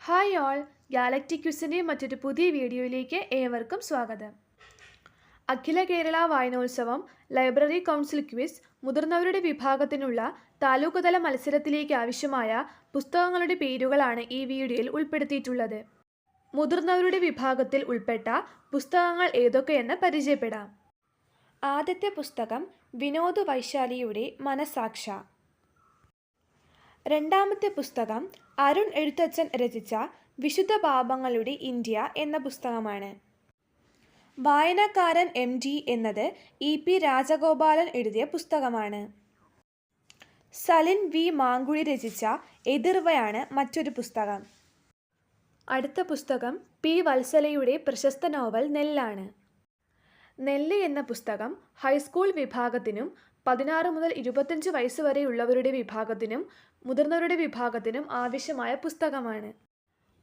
Hi all, galactic ക്വിസിൻ്റെ മറ്റൊരു പുതിയ വീഡിയോയിലേക്ക് ഏവർക്കും സ്വാഗതം. അഖില കേരള വായനോത്സവം ലൈബ്രറി കൗൺസിൽ ക്വിസ് മുതിർന്നവരുടെ വിഭാഗത്തിനുള്ള താലൂക്ക് തല മത്സരത്തിലേക്ക് ആവശ്യമായ പുസ്തകങ്ങളുടെ പേരുകളാണ് ഈ വീഡിയോയിൽ ഉൾപ്പെടുത്തിയിട്ടുള്ളത്. മുതിർന്നവരുടെ വിഭാഗത്തിൽ ഉൾപ്പെട്ട പുസ്തകങ്ങൾ ഏതൊക്കെയെന്ന് പരിചയപ്പെടാം. ആദ്യത്തെ പുസ്തകം വിനോദ് വൈശാലിയുടെ മനസാക്ഷ. രണ്ടാമത്തെ പുസ്തകം അരുൺ എഴുത്തച്ഛൻ രചിച്ച വിശുദ്ധ പാപങ്ങളുടെ ഇന്ത്യ എന്ന പുസ്തകമാണ്. വായനക്കാരൻ MD എന്നത് EP രാജഗോപാലൻ എഴുതിയ പുസ്തകമാണ്. സലിൻ V മാങ്കുഴി രചിച്ച എതിർവയാണ് മറ്റൊരു പുസ്തകം. അടുത്ത പുസ്തകം P വത്സലയുടെ പ്രശസ്ത നോവൽ നെല്ലാണ്. നെല്ല് എന്ന പുസ്തകം ഹൈസ്കൂൾ വിഭാഗത്തിനും 16 മുതൽ 25 വയസ്സ് വരെയുള്ളവരുടെ വിഭാഗത്തിനും മുതിർന്നവരുടെ വിഭാഗത്തിനും ആവശ്യമായ പുസ്തകമാണ്.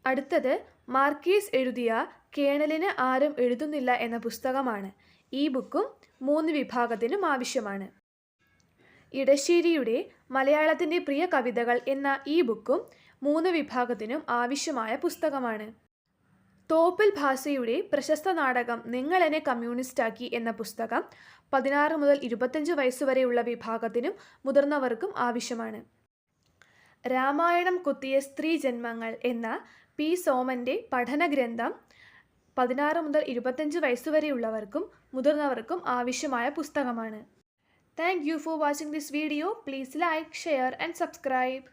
അടുത്തത് മാർക്കീസ് എഴുതിയ കേണലിന് ആരും എഴുതുന്നില്ല എന്ന പുസ്തകമാണ്. ഈ ബുക്കും 3 വിഭാഗത്തിനും ആവശ്യമാണ്. ഇടശ്ശേരിയുടെ മലയാളത്തിൻ്റെ പ്രിയ കവിതകൾ എന്ന ഈ ബുക്കും 3 വിഭാഗത്തിനും ആവശ്യമായ പുസ്തകമാണ്. തോപ്പിൽ ഭാസയുടെ പ്രശസ്ത നാടകം നിങ്ങൾ എന്നെ കമ്മ്യൂണിസ്റ്റാക്കി എന്ന പുസ്തകം 16 മുതൽ 25 വയസ്സുവരെയുള്ള വിഭാഗത്തിനും മുതിർന്നവർക്കും ആവശ്യമാണ്. രാമായണം കൊത്തിയ സ്ത്രീ ജന്മങ്ങൾ എന്ന P സോമൻ്റെ പഠനഗ്രന്ഥം 16 മുതൽ 25 വയസ്സുവരെയുള്ളവർക്കും മുതിർന്നവർക്കും ആവശ്യമായ പുസ്തകമാണ്. Thank you for watching this video. Please like, share and subscribe.